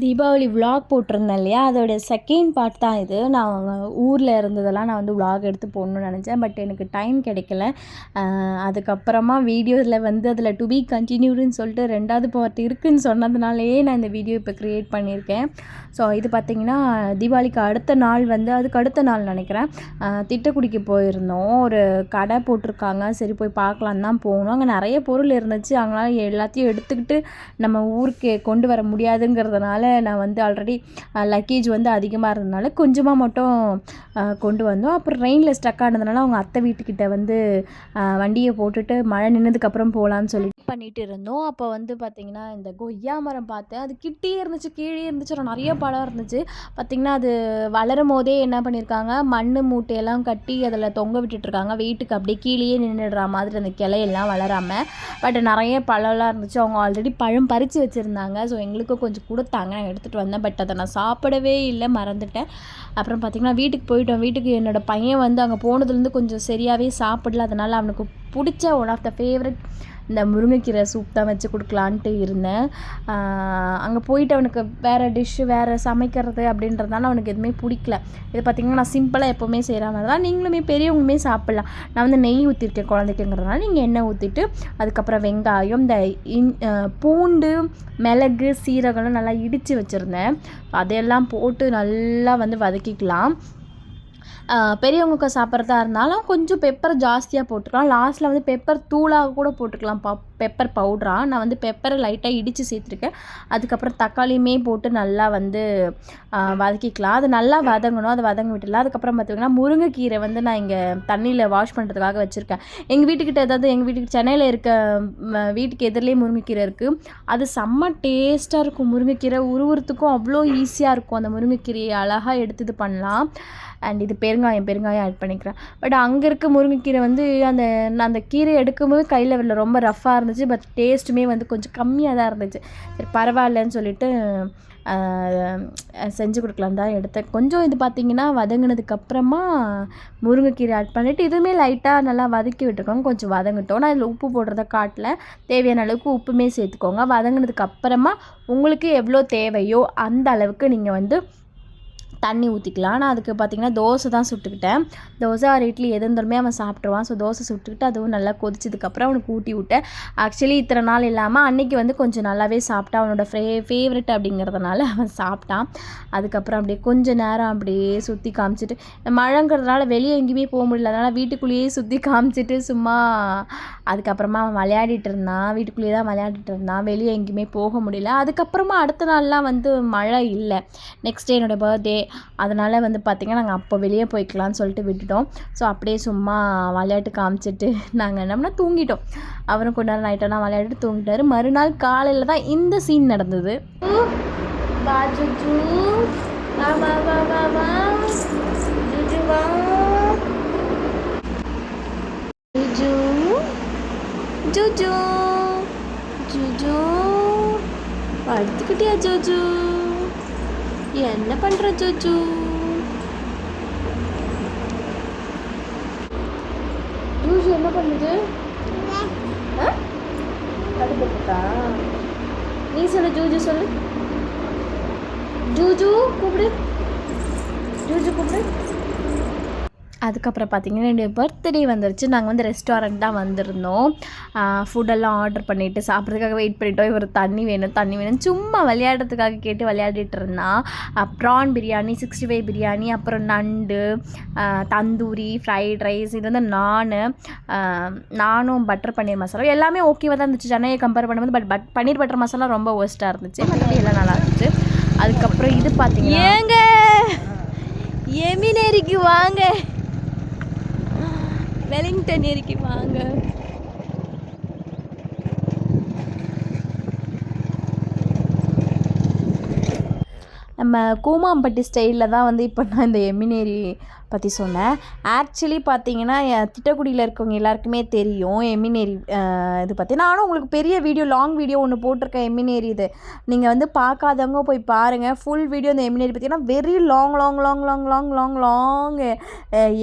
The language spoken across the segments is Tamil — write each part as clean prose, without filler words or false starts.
தீபாவளி விலாக் போட்டிருந்தேன் இல்லையா, அதோட செகண்ட் பார்ட் தான் இது. நான் ஊரில் இருந்ததெல்லாம் நான் வந்து விலாக் எடுத்து போடணும்னு நினச்சேன். பட் எனக்கு டைம் கிடைக்கல. அதுக்கப்புறமா வீடியோவில் வந்து அதில் டு பி கண்டினியூடுன்னு சொல்லிட்டு 2வது பார்ட் இருக்குதுன்னு சொன்னதுனாலேயே நான் இந்த வீடியோ இப்போ க்ரியேட் பண்ணியிருக்கேன். ஸோ இது பார்த்திங்கன்னா தீபாவளிக்கு அடுத்த நாள் வந்து அதுக்கு அடுத்த நாள் நினைக்கிறேன், திட்டக்குடிக்கு போயிருந்தோம். ஒரு கடை போட்டிருக்காங்க, சரி போய் பார்க்கலான்னு தான் போகணும். அங்கே நிறைய பொருள் இருந்துச்சு. அவங்களால எல்லாத்தையும் எடுத்துக்கிட்டு நம்ம ஊருக்கு கொண்டு வர முடியாதுங்கிறதுனால நான் வந்து ஆல்ரெடி லக்கேஜ் வந்து அதிகமாக இருந்ததுனால கொஞ்சமாக மட்டும் கொண்டு வந்தோம். அப்புறம் ரெயினில் ஸ்டக் ஆனதுனால அவங்க அத்தை வீட்டுக்கிட்ட வந்து வண்டியை போட்டுட்டு மழை நின்னதுக்கப்புறம் போகலான்னு சொல்லி பண்ணிகிட்டு இருந்தோம். அப்போ வந்து பார்த்திங்கன்னா இந்த கொய்யா மரம் பார்த்தேன். அது கிட்டே இருந்துச்சு, கீழே இருந்துச்சு, நிறைய பழம் இருந்துச்சு. பார்த்திங்கன்னா அது வளரும் போதே என்ன பண்ணியிருக்காங்க, மண் மூட்டையெல்லாம் கட்டி அதில் தொங்க விட்டுட்ருக்காங்க. வெயிட்டுக்கு அப்படியே கீழேயே நின்றுடுற மாதிரி அந்த கிளையெல்லாம் வளராமல். பட் நிறைய பழம்லாம் இருந்துச்சு. அவங்க ஆல்ரெடி பழம் பறித்து வச்சுருந்தாங்க. ஸோ எங்களுக்கும் கொஞ்சம் கொடுத்தாங்க, நான் எடுத்துகிட்டு வந்தேன். பட் அதை நான் சாப்பிடவே இல்லை, மறந்துட்டேன். அப்புறம் பார்த்திங்கன்னா வீட்டுக்கு போயிட்டோம். வீட்டுக்கு என்னோடய பையன் வந்து அங்கே போனதுலேருந்து கொஞ்சம் சரியாகவே சாப்பிடல. அதனால் அவனுக்கு பிடிச்ச ஒன் ஆஃப் த ஃபேவரட் இந்த முருங்கைக்கீரை சூப் தான் வச்சு கொடுக்கலான்ட்டு இருந்தேன். அங்கே போயிட்டு அவனுக்கு வேறு டிஷ்ஷு வேறு சமைக்கிறது அப்படின்றதுனால அவனுக்கு எதுவுமே பிடிக்கல. இது பார்த்திங்கன்னா நான் சிம்பிளாக எப்போவுமே செய்கிற மாதிரி தான். நீங்களுமே பெரியவங்களுமே சாப்பிட்லாம். நான் வந்து நெய் ஊற்றிருக்கேன் குழந்தைக்குங்கிறதுனால. நீங்கள் எண்ணெய் ஊற்றிட்டு அதுக்கப்புறம் வெங்காயம், இந்த பூண்டு, மிளகு, சீரகம்லாம் நல்லா இடித்து வச்சுருந்தேன். அதையெல்லாம் போட்டு நல்லா வந்து வதக்கிக்கலாம். பெரியவங்களுக்கு சாப்பிட்றதா இருந்தாலும் கொஞ்சம் பெப்பர் ஜாஸ்தியாக போட்டுக்கலாம். லாஸ்ட்டில் வந்து பெப்பர் தூளாக கூட போட்டுக்கலாம், பெப்பர் பவுட்ராக. நான் வந்து பெப்பரை லைட்டாக இடித்து சேர்த்துருக்கேன். அதுக்கப்புறம் தக்காளியுமே போட்டு நல்லா வந்து வதக்கிக்கலாம். அது நல்லா வதங்கணும். அதை வதங்க விட்டுலாம். அதுக்கப்புறம் பார்த்திங்கன்னா முருங்கைக்கீரை வந்து நான் இங்கே தண்ணியில் வாஷ் பண்ணுறதுக்காக வச்சுருக்கேன். எங்கள் வீட்டுக்கிட்ட எங்கள் வீட்டுக்கு சென்னையில் இருக்க வீட்டுக்கு எதிரிலே முருங்கைக்கீரை இருக்குது. அது செம்ம டேஸ்ட்டாக இருக்கும். முருங்கைக்கீரை உருவுறதுக்கும் அவ்வளோ ஈஸியாக இருக்கும். அந்த முருங்கைக்கீரையை அழகாக எடுத்து இது பண்ணலாம். அண்ட் இது பெருங்காயம் ஆட் பண்ணிக்கிறேன். பட் அங்கே இருக்க முருங்கைக்கீரை வந்து அந்த கீரை எடுக்கும்போது கையில் ரொம்ப ரஃப்பாக இருந்துச்சு. பட் டேஸ்ட்டுமே வந்து கொஞ்சம் கம்மியாக தான் இருந்துச்சு. சரி பரவாயில்லன்னு சொல்லிட்டு செஞ்சு கொடுக்கலாம் தான் எடுத்தேன். கொஞ்சம் இது பார்த்திங்கன்னா வதங்கினதுக்கப்புறமா முருங்கைக்கீரை ஆட் பண்ணிவிட்டு இதுவுமே லைட்டாக நல்லா வதக்கி விட்டுருக்கோங்க. கொஞ்சம் வதங்கிட்டோம். நான் இதில் உப்பு போடுறத காட்டல. தேவையான அளவுக்கு உப்புமே சேர்த்துக்கோங்க. வதங்கினதுக்கப்புறமா உங்களுக்கு எவ்வளோ தேவையோ அந்த அளவுக்கு நீங்கள் வந்து தண்ணி ஊற்றிக்கலாம். நான் அதுக்கு பார்த்திங்கன்னா தோசை தான் சுட்டுக்கிட்டேன். தோசை ஒரு இட்லி எது இருந்தாலுமே அவன் சாப்பிட்ருவான். ஸோ தோசை சுட்டுக்கிட்டு அதுவும் நல்லா கொதிச்சதுக்கப்புறம் அவனுக்கு ஊட்டி விட்டேன். ஆக்சுவலி இத்தனை நாள் இல்லாமல் அன்றைக்கி வந்து கொஞ்சம் நல்லாவே சாப்பிட்டான். அவனோட ஃபேவரெட் அப்படிங்கிறதுனால அவன் சாப்பிட்டான். அதுக்கப்புறம் அப்படியே கொஞ்சம் நேரம் அப்படியே சுற்றி காமிச்சிட்டு, மழைங்கிறதுனால வெளியே எங்கேயுமே போக முடியல. அதனால் வீட்டுக்குள்ளேயே சுற்றி காமிச்சிட்டு சும்மா அதுக்கப்புறமா அவன் விளையாடிட்டு இருந்தான். வீட்டுக்குள்ளேயே தான் விளையாடிட்டு இருந்தான். வெளியே எங்கேயுமே போக முடியல. அதுக்கப்புறமா அடுத்த நாள்லாம் வந்து மழை இல்லை. நெக்ஸ்ட் டே என்னோடய பர்த்டே. அதனால் வந்து பார்த்திங்கன்னா நாங்கள் அப்போ வெளியே போய்க்கலான்னு சொல்லிட்டு விட்டுட்டோம். ஸோ அப்படியே சும்மா விளையாட்டு காமிச்சிட்டு நாங்கள் என்னம்னா தூங்கிட்டோம். அவரும் கொஞ்ச நேரம் நைட்டெல்லாம் விளையாடிட்டு தூங்கிட்டார். மறுநாள் காலையில் தான் இந்த சீன் நடந்தது. படுத்துக்கிட்டியா ஜோஜு? என்ன பண்ற ஜோஜு? ஜூஜு என்ன பண்ணுது? படுத்துக்கிட்டா? நீ சொல்லு ஜூஜு, சொல்லு ஜூஜு, கூப்பிடு ஜூஜு, கூப்பிடு. அதுக்கப்புறம் பார்த்திங்கன்னா என்னுடைய பர்த்டே வந்துருச்சு. நாங்கள் வந்து ரெஸ்டாரண்ட் தான் வந்திருந்தோம். ஃபுட்டெல்லாம் ஆர்டர் பண்ணிவிட்டு சாப்பிட்றதுக்காக வெயிட் பண்ணிட்டோம். இவர் தண்ணி வேணும் சும்மா விளையாடுறதுக்காக கேட்டு விளையாடிட்டு இருந்தான். ப்ரான் பிரியாணி, 65 பிரியாணி, அப்புறம் நண்டு, தந்தூரி, ஃப்ரைட் ரைஸ், இது வந்து நானும் பட்டர் பன்னீர் மசாலா எல்லாமே ஓகேவாக தான் இருந்துச்சு சென்னையை கம்பேர் பண்ணும்போது. பட் பன்னீர் பட்டர் மசாலா ரொம்ப ஒர்ஸ்ட்டாக இருந்துச்சு. மற்றபடி எல்லாம் நல்லா இருந்துச்சு. அதுக்கப்புறம் இது பார்த்தீங்கன்னா ஏங்க எமினேரிக்கு வாங்க, வெலிங்டன் ஏரிக்கு வாங்க. நம்ம கூமாம்பட்டி ஸ்டைலில் தான் வந்து இப்போ நான் இந்த எமினேரி பற்றி சொன்னேன். ஆக்சுவலி பார்த்தீங்கன்னா திட்டக்குடியில் இருக்கவங்க எல்லாருக்குமே தெரியும் எமினேரி இது பற்றி. நானும் உங்களுக்கு பெரிய வீடியோ, லாங் வீடியோ ஒன்று போட்டிருக்கேன் எமினேரி. இது நீங்கள் வந்து பார்க்காதவங்க போய் பாருங்கள். ஃபுல் வீடியோ இந்த எமினேரி பார்த்தீங்கன்னா வெரி லாங்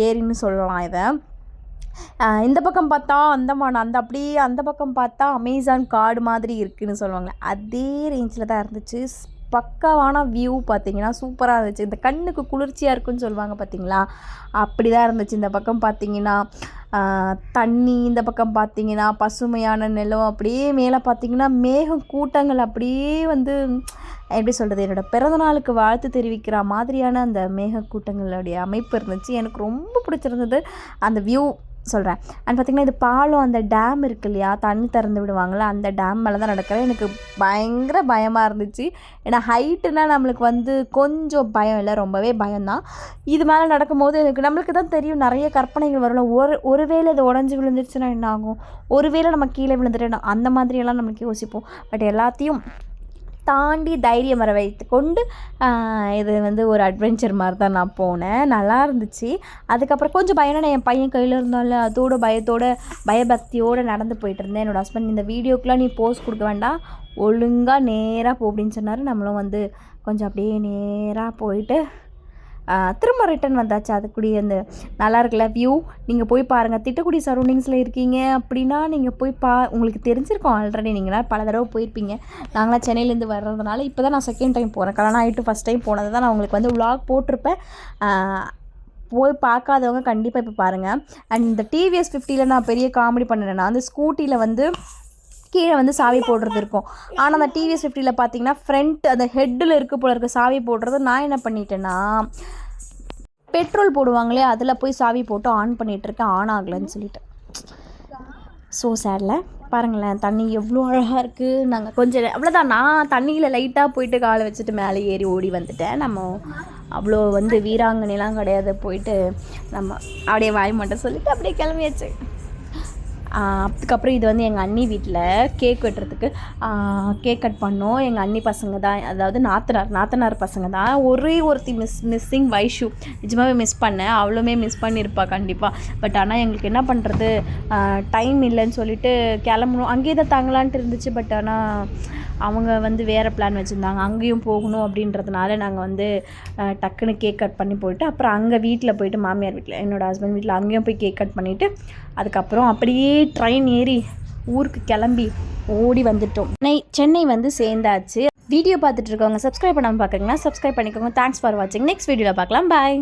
ஏரின்னு சொல்லலாம் இதை. இந்த பக்கம் பார்த்தா அந்தமான், அந்த பக்கம் பார்த்தா அமேசான் காடு மாதிரி இருக்குதுன்னு சொல்லுவாங்க. அதே ரேஞ்சில் தான் இருந்துச்சு. பக்காவான வியூ பார்த்தீங்கன்னா சூப்பராக இருந்துச்சு. இந்த கண்ணுக்கு குளிர்ச்சியாக இருக்குன்னு சொல்லுவாங்க பார்த்தீங்களா, அப்படி தான் இருந்துச்சு. இந்த பக்கம் பார்த்தீங்கன்னா தண்ணி, இந்த பக்கம் பார்த்தீங்கன்னா பசுமையான நிலம், அப்படியே மேலே பார்த்தீங்கன்னா மேகம் கூட்டங்கள் அப்படியே வந்து எப்படி சொல்கிறது, என்னோடய பிறந்தநாளுக்கு வாழ்த்து தெரிவிக்கிற மாதிரியான அந்த மேகக்கூட்டங்களுடைய அமைப்பு இருந்துச்சு. எனக்கு ரொம்ப பிடிச்சிருந்தது அந்த வியூ சொல்கிறேன். அண்ட் பார்த்திங்கன்னா இது பாலம், அந்த டேம் இருக்கு இல்லையா, தண்ணி திறந்து விடுவாங்களா, அந்த டேம் மேலே தான் நடக்கிறேன். எனக்கு பயங்கர பயமாக இருந்துச்சு. ஏன்னா ஹைட்டுனா நம்மளுக்கு வந்து கொஞ்சம் பயம் இல்லை, ரொம்பவே பயம்தான். இது மேலே நடக்கும்போது எனக்கு நம்மளுக்கு தான் தெரியும், நிறைய கற்பனைகள் வரல. ஒருவேளை இது உடஞ்சி விழுந்துருச்சுன்னா என்ன ஆகும், ஒருவேளை நம்ம கீழே விழுந்துட்டேன்னா, அந்த மாதிரியெல்லாம் நமக்கு யோசிப்போம். பட் எல்லாத்தையும் தாண்டி தைரியம் வர வைத்து கொண்டு இது வந்து ஒரு அட்வென்ச்சர் மாதிரி தான் நான் போனேன். நல்லா இருந்துச்சு. அதுக்கப்புறம் கொஞ்சம் பயனா என் பையன் கையில் இருந்தால அதோட பயபக்தியோடு நடந்து போயிட்டு இருந்தேன். என்னோடய ஹஸ்பண்ட் இந்த வீடியோக்கெலாம் நீ போஸ்ட் கொடுக்க வேண்டாம், ஒழுங்காக நேராக போ அப்படின்னு சொன்னார். நம்மளும் வந்து கொஞ்சம் அப்படியே நேராக போயிட்டு திரும்ப ரிட்டன் வந்தாச்சு. அதுக்குடிய அந்த நல்லா இருக்குல்ல வியூ, நீங்கள் போய் பாருங்கள். திட்டக்குடி சரௌண்டிங்ஸில் இருக்கீங்க அப்படின்னா நீங்கள் போய் உங்களுக்கு தெரிஞ்சிருக்கோம் ஆல்ரெடி, நீங்களாம் பல தடவை போயிருப்பீங்க. நாங்களாம் சென்னையிலேருந்து வர்றதுனால இப்போ தான் நான் செகண்ட் டைம் போகிறேன். கல்யாணம் ஆகிட்டு ஃபஸ்ட் டைம் போனது தான் நான் உங்களுக்கு வந்து விலாக் போட்டிருப்பேன். போய் பார்க்காதவங்க கண்டிப்பாக இப்போ பாருங்கள். அண்ட் இந்த டிவிஎஸ் 50ல் நான் பெரிய காமெடி பண்ணினேன்னா, அந்த ஸ்கூட்டியில் வந்து கீழே வந்து சாவி போடுறது இருக்கும். ஆனால் அந்த டிவிஎஸ் 50ல் பார்த்தீங்கன்னா ஃப்ரண்ட் அந்த ஹெட்டில் இருக்க போல இருக்க சாவி போடுறது நான் என்ன பண்ணிட்டேன்னா, பெட்ரோல் போடுவாங்களே அதில் போய் சாவி போட்டு ஆன் பண்ணிகிட்ருக்கேன், ஆன் ஆகலைன்னு சொல்லிட்டு. ஸோ சேடில் பாருங்களேன், தண்ணி எவ்வளோ அழகாக இருக்குது. நாங்கள் கொஞ்சம் அவ்வளோதான், நான் தண்ணியில் லைட்டாக போயிட்டு காலை வச்சுட்டு மேலே ஏறி ஓடி வந்துட்டேன். நம்ம அவ்வளோ வந்து வீராங்கனைலாம் கிடையாது, போயிட்டு நம்ம அப்படியே வாய் மட்டும் சொல்லிவிட்டு அப்படியே கிளம்பியாச்சு. அதுக்கப்புறம் இது வந்து எங்கள் அண்ணி வீட்டில் கேக் வெட்டுறதுக்கு கேக் கட் பண்ணோம். எங்கள் அண்ணி பசங்க தான், அதாவது நாத்தனார் பசங்க தான். ஒரே ஒருத்தி மிஸ்ஸிங் வைஷு, நிஜமாகவே மிஸ் பண்ணேன். அவளுமே மிஸ் பண்ணியிருப்பா கண்டிப்பாக. பட் ஆனால் எங்களுக்கு என்ன பண்ணுறது, டைம் இல்லைன்னு சொல்லிட்டு கிளம்பணும். அங்கேயே தான் தாங்கலான்ட்டு இருந்துச்சு. பட் ஆனால் அவங்க வந்து வேறு பிளான் வச்சுருந்தாங்க, அங்கேயும் போகணும் அப்படின்றதுனால நாங்கள் வந்து டக்குன்னு கேக் கட் பண்ணி போயிட்டு அப்புறம் அங்கே வீட்டில் போயிட்டு மாமியார் வீட்டில், என்னோடய ஹஸ்பண்ட் வீட்டில் அங்கேயும் போய் கேக் கட் பண்ணிவிட்டு அதுக்கப்புறம் அப்படியே ட்ரெயின் ஏறி ஊருக்கு கிளம்பி ஓடி வந்துட்டோம். சென்னை வந்து சேர்ந்தாச்சு. வீடியோ பார்த்துட்டு இருக்கவங்க சப்ஸ்கிரைப் பண்ணாமல் பார்க்குறீங்கன்னா சப்ஸ்கிரைப் பண்ணிக்கோங்க. தேங்க்ஸ் ஃபார் வாட்சிங். நெக்ஸ்ட் வீடியோவில் பார்க்கலாம். பாய்.